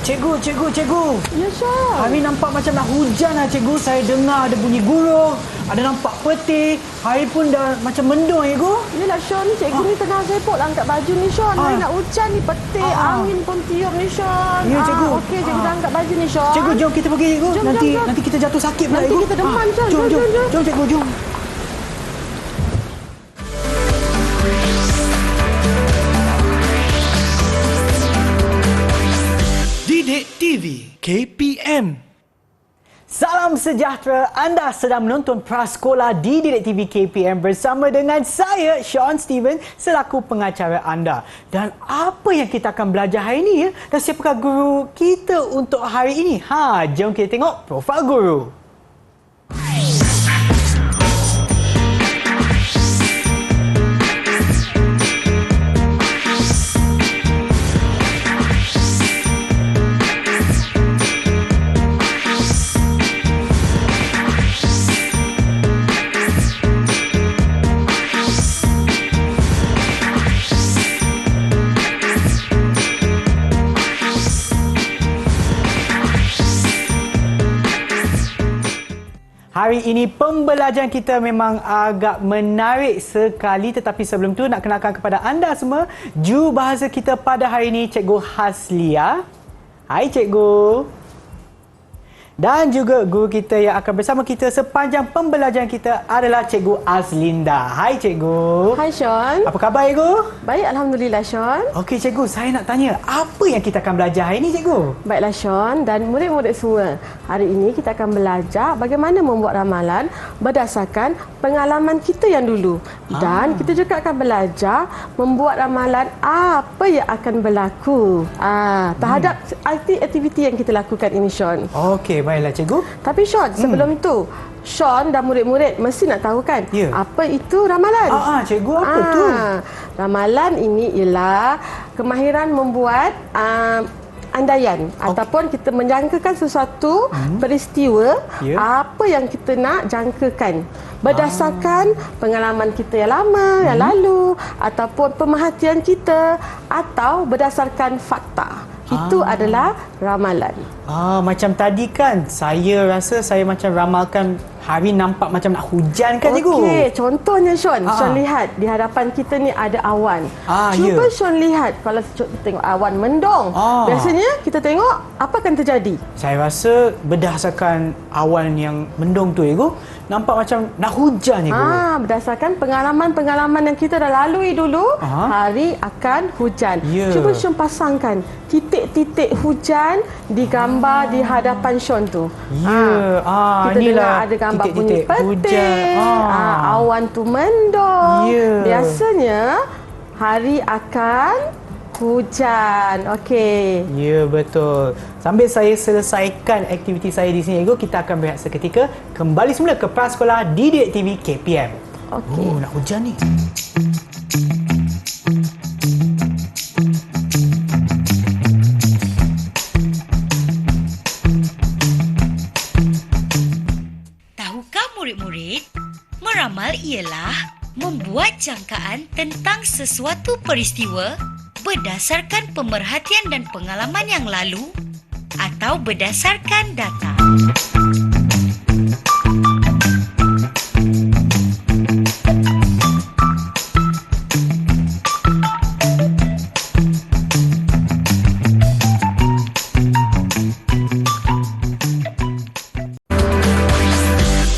Cikgu. Ya, Syah. Hari nampak macam nak hujan lah, cikgu. Saya dengar ada bunyi guruh, ada nampak peti. Hari pun dah macam mendung, cikgu. Yelah, Sean. Cikgu ni tengah sibuk lah angkat baju ni, Sean. Hari nak hujan ni, petik, angin pun tiup ni, Sean. Ya, cikgu. Okey, cikgu dah angkat baju ni, Sean. Cikgu, jom kita pergi, cikgu. Jom. Nanti kita jatuh sakit pula, Nanti cikgu. kita demam, Sean. Jom, cikgu, jom. Didik TV KPM. Salam sejahtera, anda sedang menonton Prasekolah di Didik TV KPM bersama dengan saya, Sean Steven, selaku pengacara anda. Dan apa yang kita akan belajar hari ini, ya? Dan siapakah guru kita untuk hari ini? Jom kita tengok profil guru. Hari ini pembelajaran kita memang agak menarik sekali, tetapi sebelum tu nak kenalkan kepada anda semua jurubahasa kita pada hari ini, Cikgu Haslia. Hai cikgu. Dan juga guru kita yang akan bersama kita sepanjang pembelajaran kita adalah Cikgu Azlinda. Hai cikgu. Hai, Sean. Apa khabar cikgu? Baik, Alhamdulillah, Sean. Okey cikgu, saya nak tanya, apa yang kita akan belajar hari ini cikgu? Baiklah, Sean dan murid-murid semua. Hari ini kita akan belajar bagaimana membuat ramalan berdasarkan pengalaman kita yang dulu. Dan kita juga akan belajar membuat ramalan apa yang akan berlaku terhadap aktiviti yang kita lakukan ini, Sean. Okey, baiklah cikgu. Tapi Sean, sebelum tu, Sean dan murid-murid mesti nak tahu kan, apa itu ramalan? Cikgu, apa tu? Ramalan ini ialah kemahiran membuat andaian ataupun kita menjangkakan sesuatu peristiwa apa yang kita nak jangkakan berdasarkan pengalaman kita yang lama, yang lalu ataupun pemerhatian kita atau berdasarkan fakta. Itu adalah ramalan. Macam tadi kan, saya rasa saya macam ramalkan hari nampak macam nak hujan kan cikgu? Okey, contohnya Sean, Sean lihat di hadapan kita ni ada awan. Cuba Sean lihat kalau kita tengok awan mendung. Biasanya kita tengok apa akan terjadi? Saya rasa berdasarkan awan yang mendung tu cikgu, nampak macam nak hujan cikgu. Berdasarkan pengalaman-pengalaman yang kita dah lalui dulu, hari akan hujan. Cuba Sean pasangkan titik-titik hujan digambar di hadapan Sean tu. Kita dengar ada gambar bunyi petir, awan tu mendung. Biasanya hari akan hujan. Okey. Ya, betul. Sambil saya selesaikan aktiviti saya di sini, cikgu, kita akan berehat seketika. Kembali semula ke Prasekolah di Didik TV KPM. Okey. Nak hujan ni. Murid-murid, meramal ialah membuat jangkaan tentang sesuatu peristiwa berdasarkan pemerhatian dan pengalaman yang lalu atau berdasarkan data.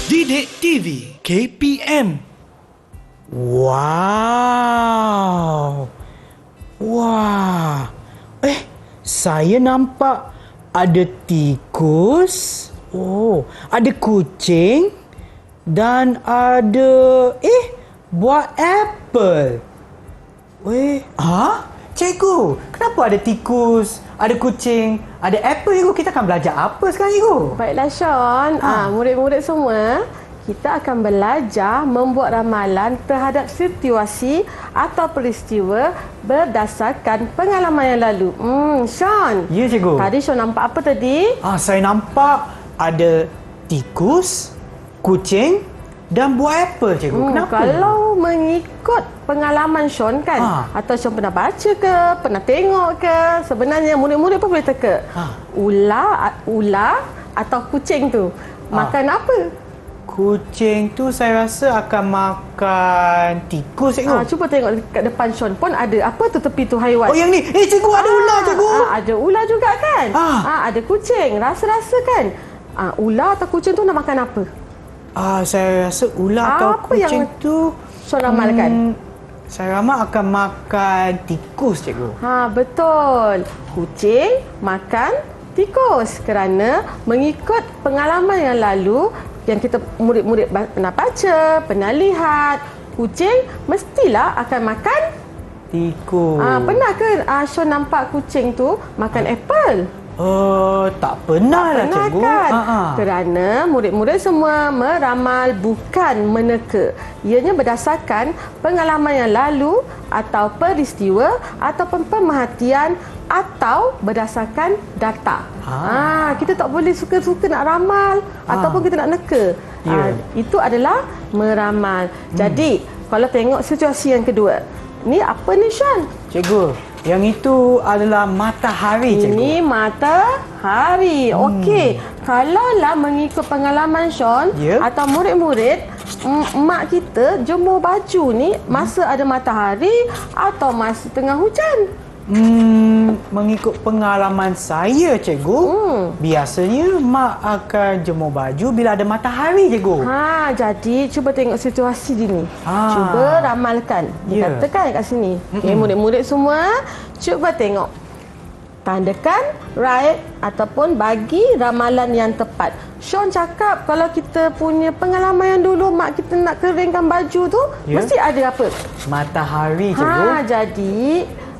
Didik TV KPM. Wow. Wah. Saya nampak ada tikus. Ada kucing dan ada buah apple. Cikgu, kenapa ada tikus, ada kucing, ada apple cikgu? Kita akan belajar apa sekarang cikgu? Baiklah Sean, murid-murid semua, kita akan belajar membuat ramalan terhadap situasi atau peristiwa berdasarkan pengalaman yang lalu. Sean. Ya cikgu. Tadi Sean nampak apa tadi? Saya nampak ada tikus, kucing dan buah apple cikgu. Kenapa? Kalau mengikut pengalaman Sean kan? Atau Sean pernah baca ke, pernah tengok ke? Sebenarnya murid-murid pun boleh teka. Ular atau kucing tu makan apa? Kucing tu saya rasa akan makan tikus, cikgu. Cuba tengok dekat depan Sean pun ada apa tu tepi tu haiwan. Oh, yang ni. Cikgu, ada ular, cikgu. Ada ular juga kan? Ada kucing. Rasa-rasa kan? Ular atau kucing tu nak makan apa? Saya rasa ular atau Apa kucing yang tu Sean ramalkan? saya ramal akan makan tikus, cikgu. Betul. Kucing makan tikus kerana mengikut pengalaman yang lalu yang kita murid-murid pernah baca, pernah lihat, kucing mestilah akan makan tikus. Pernah ke Sean nampak kucing tu makan apple? Tak pernah lah, cikgu. Kan? Kerana murid-murid semua meramal bukan meneka. Ianya berdasarkan pengalaman yang lalu atau peristiwa ataupun pemerhatian atau berdasarkan data. Kita tak boleh suka-suka nak ramal ataupun kita nak neka. Itu adalah meramal. Jadi, kalau tengok situasi yang kedua. Ni apa ni, Sean? Cikgu, yang itu adalah matahari, cikgu. Ini matahari. Okey. Kalaulah mengikut pengalaman Sean atau murid-murid, mak kita jemur baju ni masa ada matahari atau masa tengah hujan? Mengikut pengalaman saya, cikgu, biasanya mak akan jemur baju bila ada matahari, cikgu. Jadi cuba tengok situasi ni. Cuba ramalkan. Dikatakan kat sini. Okey, murid-murid semua, cuba tengok. Tandakan right ataupun bagi ramalan yang tepat. Sean cakap kalau kita punya pengalaman yang dulu mak kita nak keringkan baju tu, mesti ada apa? Matahari, cikgu. Jadi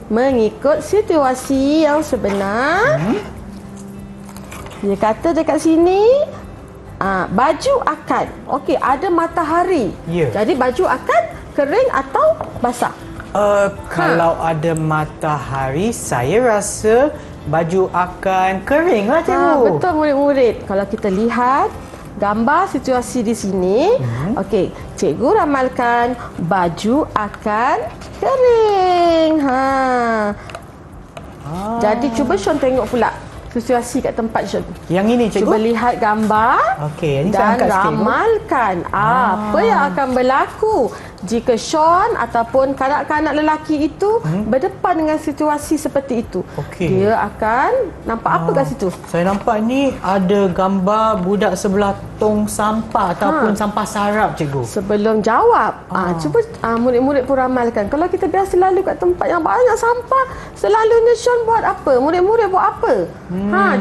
mengikut situasi yang sebenar, dia kata dekat sini, baju akan, okey, ada matahari. Jadi baju akan kering atau basah? Kalau ada matahari, saya rasa baju akan kering lah, cikgu. Betul, murid-murid. Kalau kita lihat gambar situasi di sini, okey, cikgu ramalkan baju akan kering. Jadi cuba Sean tengok pula situasi kat tempat Sean. Yang ini, cikgu. Cuba lihat gambar ini dan ramalkan apa yang akan berlaku jika Sean ataupun kanak-kanak lelaki itu berdepan dengan situasi seperti itu. Dia akan nampak apa kat situ? Saya nampak ni ada gambar budak sebelah tong sampah ataupun sampah sarap, cikgu. Sebelum jawab, cuba murid-murid pun ramalkan. Kalau kita biasa lalu kat tempat yang banyak sampah, selalunya Sean buat apa? Murid-murid buat apa?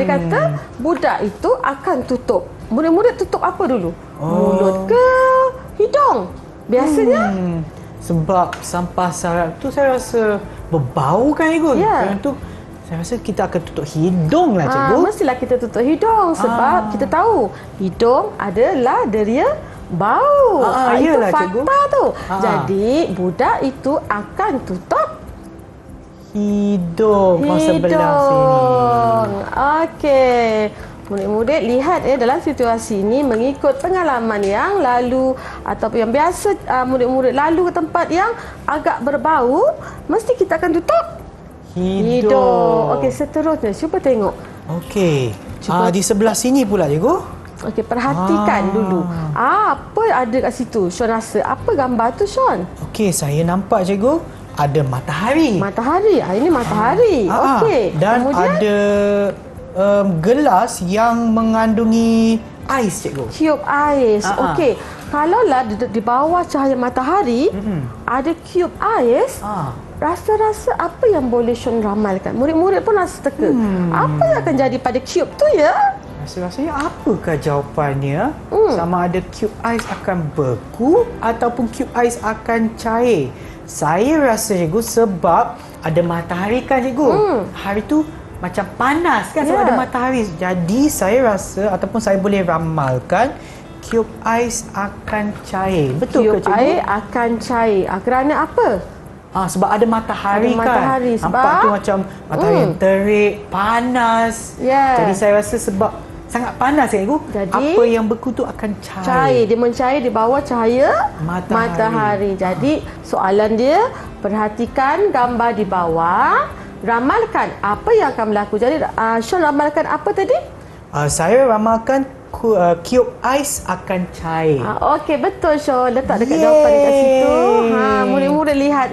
Dia kata budak itu akan tutup. Murid-murid tutup apa dulu? Mulut ke hidung? Biasanya sebab sampah sarap tu saya rasa berbau kan, cikgu. Kerana tu saya rasa kita akan tutup hidung lah, cikgu. Mestilah kita tutup hidung sebab kita tahu hidung adalah deria bau. Itu fakta, cikgu, tu. Jadi budak itu akan tutup hidung sebelah sini. Okey. Murid-murid lihat dalam situasi ini mengikut pengalaman yang lalu ataupun yang biasa murid-murid lalu ke tempat yang agak berbau, mesti kita akan tutup hidung. Okey, seterusnya cuba tengok. Okey. Di sebelah sini pula, cikgu. Okey, perhatikan dulu. Apa ada kat situ? Sean rasa apa gambar tu, Sean? Okey, saya nampak, cikgu, ada matahari. Matahari. Ini matahari. Okey. Dan kemudian ada gelas yang mengandungi ais, cikgu. Cube ais. Okey. Kalaulah di bawah cahaya matahari ada cube ais, rasa-rasa apa yang boleh Sean ramalkan? Murid-murid pun rasa teka. Apa yang akan jadi pada cube tu ya? Rasa-rasanya apakah jawapannya? Sama ada cube ais akan beku ataupun cube ais akan cair. Saya rasa, cikgu, sebab ada matahari kan, cikgu. Hari tu macam panas kan sebab ada matahari. Jadi saya rasa ataupun saya boleh ramalkan cube ais akan cair. Betul ke, cikgu? Cube ais akan cair. Kerana apa? Sebab ada matahari kan. Matahari, sebab nampak tu macam matahari yang terik, panas. Jadi saya rasa sebab sangat panas cikgu. Jadi, apa yang beku tu akan cair. Cair, dia mencair di bawah cahaya matahari. Jadi soalan dia, perhatikan gambar di bawah, ramalkan apa yang akan berlaku. Jadi Sean ramalkan apa tadi? Saya ramalkan cube ais akan cair. Okey, betul Sean. Letak dekat jawapan dekat situ. Murid-murid lihat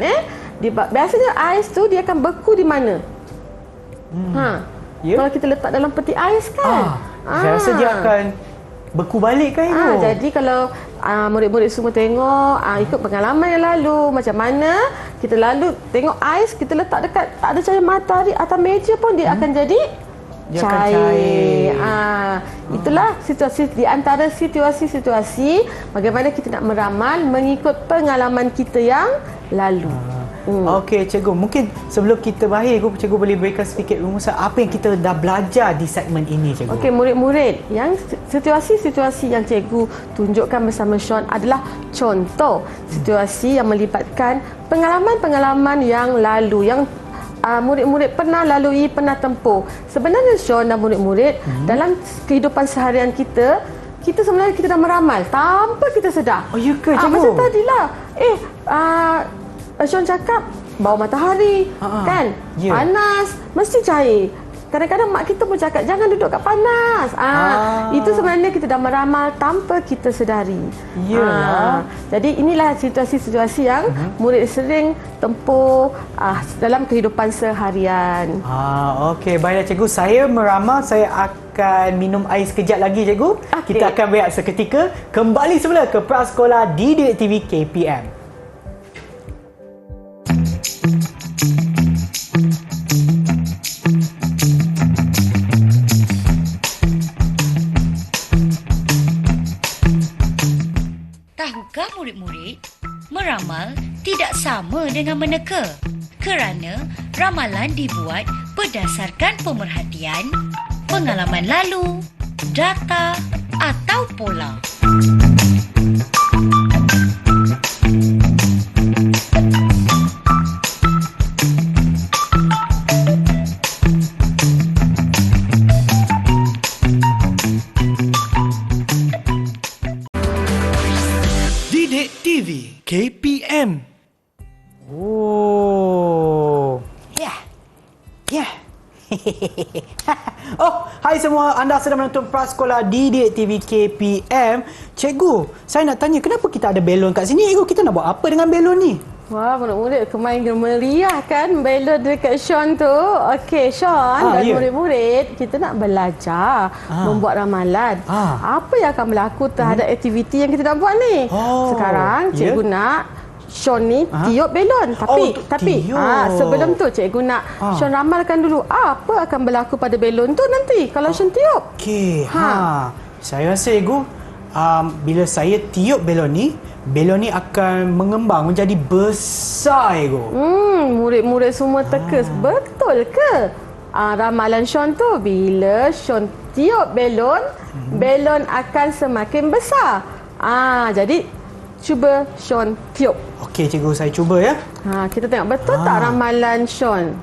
biasanya ais tu dia akan beku di mana? Kalau kita letak dalam peti ais kan? Saya rasa dia akan beku balik kan itu. Jadi kalau murid-murid semua tengok ikut pengalaman yang lalu, macam mana kita lalu tengok ais, kita letak dekat tak ada cahaya matahari atas meja pun dia akan jadi cair. Itulah situasi di antara situasi-situasi bagaimana kita nak meramal mengikut pengalaman kita yang lalu. Okey cikgu, mungkin sebelum kita berakhir cikgu boleh berikan sedikit rumusan apa yang kita dah belajar di segmen ini cikgu. Okey murid-murid, yang situasi-situasi yang cikgu tunjukkan bersama Sean adalah contoh situasi yang melibatkan pengalaman-pengalaman yang lalu yang murid-murid pernah lalui, pernah tempuh. Sebenarnya Sean dan murid-murid dalam kehidupan seharian kita sebenarnya kita dah meramal tanpa kita sedar. Oh ya ke cikgu? Macam tadilah. Sean cakap bawah matahari kan? Panas, mesti cair. Kadang-kadang mak kita pun cakap jangan duduk kat panas. Itu sebenarnya kita dah meramal tanpa kita sedari. Jadi inilah situasi-situasi yang murid sering tempuh dalam kehidupan seharian. Okey, baiklah cikgu. Saya meramal saya akan minum air sekejap lagi cikgu. Kita akan berehat seketika. Kembali semula ke Prasekolah Didik TV KPM. Tahukah murid-murid, meramal tidak sama dengan meneka kerana ramalan dibuat berdasarkan pemerhatian, pengalaman lalu, data atau pola. Didik TV KPM. Hai semua, anda sedang menonton Prasekolah Didik TV KPM. Cikgu, saya nak tanya kenapa kita ada belon kat sini? Cikgu, kita nak buat apa dengan belon ni? Wah, murid-murid kemain meriah kan belon dekat Sean tu. Okey, Sean dan murid-murid, kita nak belajar membuat ramalan. Apa yang akan berlaku terhadap aktiviti yang kita nak buat ni? Sekarang cikgu nak Sean ni tiup belon. Tapi sebelum tu cikgu nak Sean ramalkan dulu apa akan berlaku pada belon tu nanti kalau Sean tiup. Okey. Saya rasa cikgu, bila saya tiup belon ni akan mengembang menjadi besar cikgu. Murid-murid semua teka. Betul ke? Ramalan Sean tu bila Sean tiup belon, belon akan semakin besar. Jadi cuba Sean tiup. Okey cikgu, saya cuba ya. Kita tengok betul tak ramalan Sean?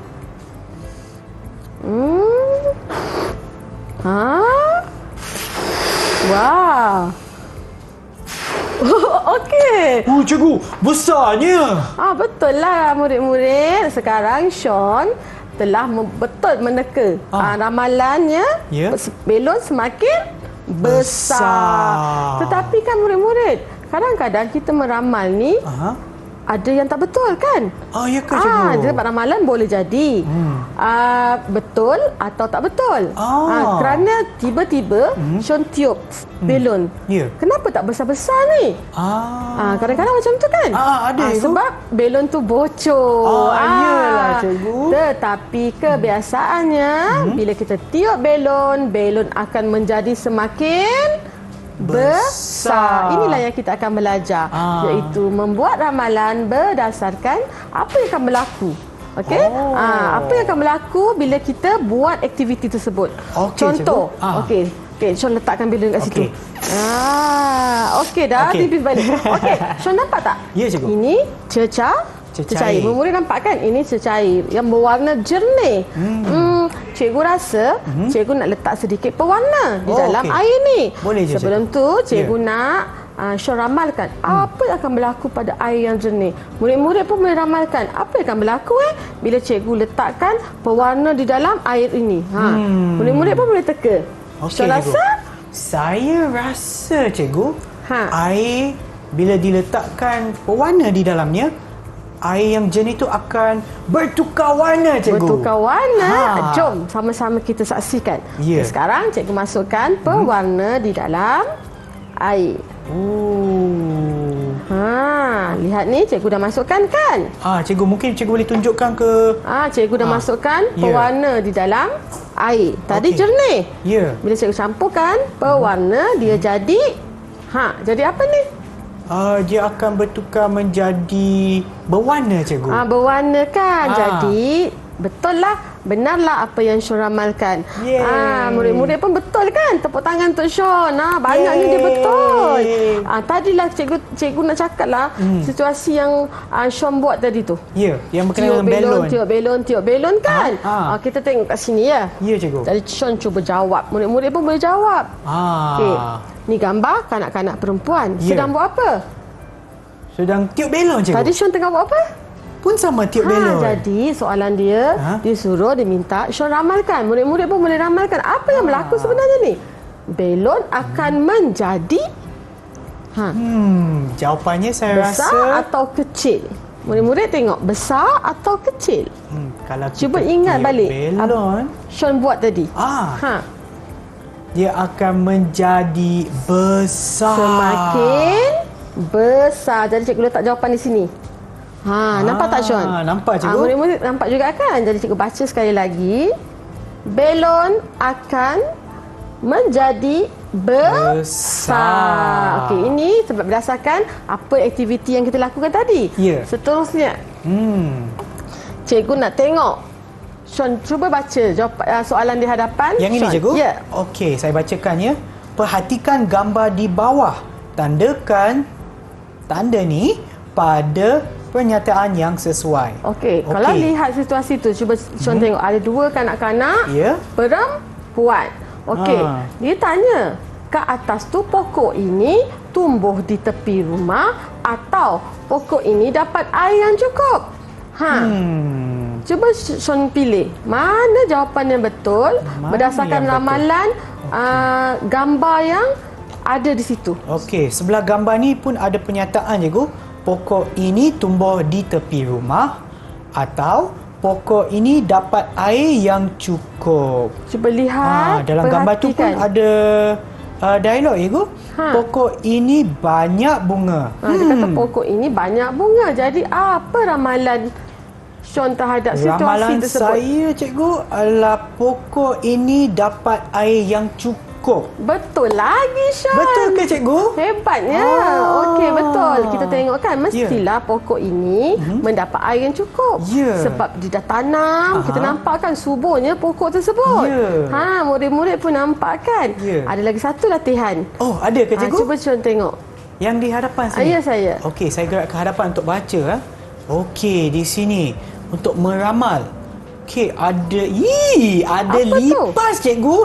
Wow. Okey. Cikgu, besarnya. Betul lah murid-murid. Sekarang Sean telah betul meneka. Ramalannya belon semakin besar. Tetapi kan murid-murid, kadang-kadang kita meramal ni ada yang tak betul kan? Ya ke cikgu? Dia ramalan boleh jadi betul atau tak betul. Kerana tiba-tiba Sean tiup belon. Kenapa tak besar-besar ni? Kadang-kadang macam tu kan? Ada sebab belon tu bocor. Iyalah cikgu. Tetapi kebiasaannya bila kita tiup belon, belon akan menjadi semakin besar. Inilah yang kita akan belajar, iaitu membuat ramalan berdasarkan apa yang akan berlaku. Okey? Apa yang akan berlaku bila kita buat aktiviti tersebut. Contoh. Okey, Sean letakkan belon kat situ. Okey dah, tipis balik. Okey, Sean nampak tak? Ya cikgu. Ini cecair. Murid nampak kan? Ini cecair yang berwarna jernih. cikgu rasa cikgu nak letak sedikit pewarna di Oh, dalam okey. air ni. Boleh je, Sebelum tu cikgu Ya. nak Syon ramalkan apa yang akan berlaku pada air yang jernih. Murid-murid pun boleh ramalkan apa yang akan berlaku bila cikgu letakkan pewarna di dalam air ini. Murid-murid pun boleh teka. Okey, Syon cikgu. rasa? Saya rasa, cikgu, Ha. air bila diletakkan pewarna di dalamnya, air yang jernih itu akan bertukar warna, cikgu. Bertukar warna. Ha. Jom sama-sama kita saksikan. Ya. Sekarang cikgu masukkan pewarna di dalam air. Oh. Lihat ni cikgu dah masukkan kan? Cikgu, mungkin cikgu boleh tunjukkan ke... Cikgu dah masukkan Ya. pewarna di dalam air. Tadi Okey. jernih. Ya. Bila cikgu campurkan pewarna, dia jadi jadi apa ni? Dia akan bertukar menjadi berwarna, cikgu. Berwarna kan. Ah. Jadi betul lah, benarlah apa yang Syon ramalkan. Yeay. Murid-murid pun betul kan? Tepuk tangan untuk Syon. Banyaknya dia betul. Tadilah cikgu nak cakap lah situasi yang Syon buat tadi tu. Ya, yang berkenaan dengan belon. Tiup belon kan? Kita tengok kat sini ya. Ya, cikgu. Jadi Syon cuba jawab. Murid-murid pun boleh jawab. Okey. Ni gambar kanak-kanak perempuan. Ya. Sedang buat apa? Sedang tiup belon, cikgu. Tadi Syon tengah buat apa? Pun sama tiup belon. Jadi soalan dia, dia minta Syon ramalkan. Murid-murid pun boleh ramalkan apa yang berlaku sebenarnya ni. Belon akan menjadi Jawapannya saya besar rasa... atau kecil. Murid-murid tengok besar atau kecil. Kalau kita Cuba ingat tiup balik belon, Syon buat tadi. dia akan menjadi besar. Semakin besar. Jadi cikgu letak jawapan di sini. Nampak tak Syon? Nampak, cikgu. Murid-murid nampak juga kan? Jadi cikgu baca sekali lagi. Belon akan menjadi besar. Okey, ini sebab berdasarkan apa aktiviti yang kita lakukan tadi. Ya. Seterusnya, cikgu nak tengok. Syon, cuba baca soalan di hadapan. Yang ini, Syon. cikgu? Ya. Okey, saya bacakan ya. Perhatikan gambar di bawah. Tandakan tanda ni pada pernyataan yang sesuai. Okey, kalau lihat situasi tu, cuba Syon tengok ada dua kanak-kanak perempuan. Okey, dia tanya, kat atas tu pokok ini tumbuh di tepi rumah atau pokok ini dapat air yang cukup? Cuba Syon pilih mana jawapan yang betul berdasarkan yang betul? ramalan gambar yang ada di situ. Okey, sebelah gambar ni pun ada pernyataan, cikgu. Pokok ini tumbuh di tepi rumah atau pokok ini dapat air yang cukup. Cuba lihat, Dalam gambar tu pun ada dialog, cikgu. Pokok ini banyak bunga. Dia kata pokok ini banyak bunga. Jadi apa ramalan Syon terhadap situasi Ramalan tersebut? saya, cikgu, adalah pokok ini dapat air yang cukup. Betul lagi, Syon. Betul ke, cikgu? Hebatnya. Okey, betul. Kita tengok kan, mestilah pokok ini mendapat air yang cukup. Sebab dia dah tanam, kita nampak kan suburnya pokok tersebut. Murid-murid pun nampak kan. Ada lagi satu latihan. Oh, ada ke, cikgu? Cuba Syon tengok. Yang di hadapan sini? Ya, saya. Okey, saya gerak ke hadapan untuk baca. Okey, di sini. Untuk meramal. Okey, ada... ada Apa lipas, cikgu.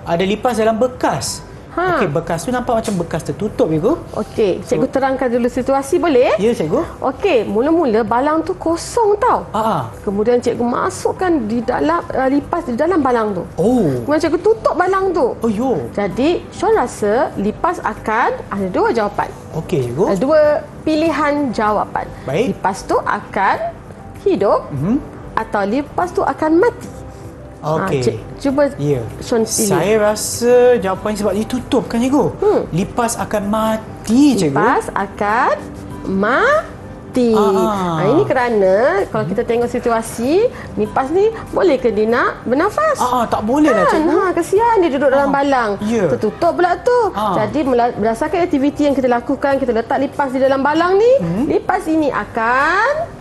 Ada lipas dalam bekas. Okey, bekas tu nampak macam bekas tertutup, cikgu. Okey, cikgu terangkan dulu situasi boleh? Ya, cikgu. Okey, mula-mula balang tu kosong tau. Kemudian cikgu masukkan di dalam lipas di dalam balang tu. Kemudian cikgu tutup balang tu. Jadi, Syon rasa lipas akan ada dua jawapan. Okey, cikgu. Ada dua pilihan jawapan. Baik. Lipas tu akan hidup atau lipas tu akan mati. Okey. Cuba Syon pilih. Saya rasa jawapannya sebab dia tutup kan, cikgu. Lipas akan mati, cikgu. Lipas akan mati. Ini kerana kalau kita tengok situasi, lipas ni boleh ke dia nak bernafas? Tak boleh lah, cikgu. Kesian dia duduk dalam balang. Tertutup pula tu. Jadi berdasarkan aktiviti yang kita lakukan, kita letak lipas di dalam balang ni, lipas ini akan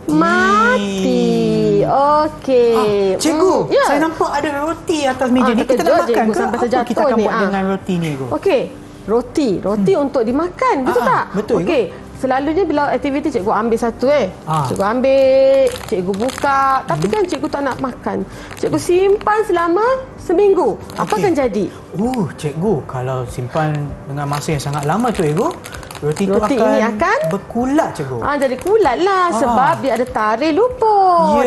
mati. Okey. Cikgu, saya nampak ada roti atas meja ni. Kita nak makan ke? Sampai Apa terjatuh kita akan ni? buat dengan roti ni, cikgu? Okey. Roti untuk dimakan, betul tak? Betul, Okey. Selalunya bila aktiviti cikgu ambil satu Cikgu ambil, cikgu buka. Tapi kan cikgu tak nak makan. Cikgu simpan selama seminggu. Apa akan jadi? Cikgu, kalau simpan dengan masa yang sangat lama tu, cikgu, roti ini akan berkulat, cikgu. Jadi kulat lah sebab dia ada tarik luput.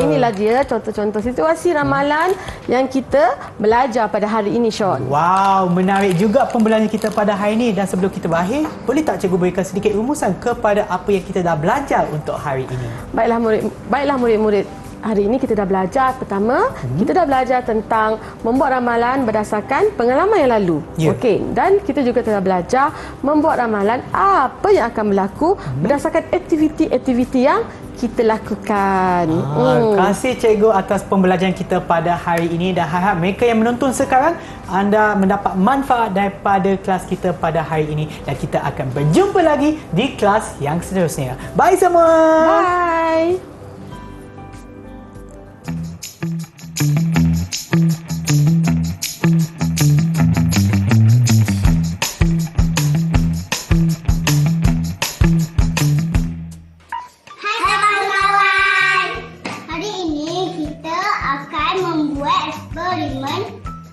Inilah dia contoh-contoh situasi ramalan yang kita belajar pada hari ini, Sean. Wow, menarik juga pembelajaran kita pada hari ini. Dan sebelum kita berakhir, boleh tak cikgu berikan sedikit rumusan kepada apa yang kita dah belajar untuk hari ini? Baiklah murid-murid. Hari ini kita dah belajar. Pertama, kita dah belajar tentang membuat ramalan berdasarkan pengalaman yang lalu. Okey, dan kita juga telah belajar membuat ramalan apa yang akan berlaku berdasarkan aktiviti-aktiviti yang kita lakukan. Terima kasih cikgu atas pembelajaran kita pada hari ini, dan harap mereka yang menonton sekarang anda mendapat manfaat daripada kelas kita pada hari ini, dan kita akan berjumpa lagi di kelas yang seterusnya. Bye semua. Bye.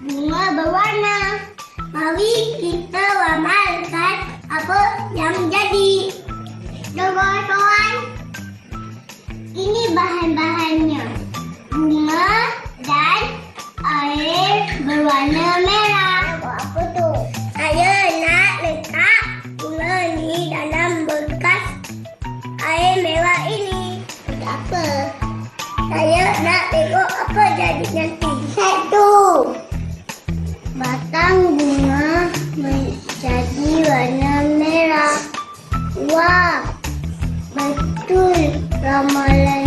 Bunga berwarna. Mari kita ramalkan apa yang jadi. Kawan-kawan, ini bahan-bahannya. Bunga dan air berwarna merah. Apa tu? Saya nak letak bunga ni dalam bekas air merah ini. Apa? Saya nak tengok apa jadi nanti. Satu. Batang bunga menjadi warna merah. Wah, betul ramalan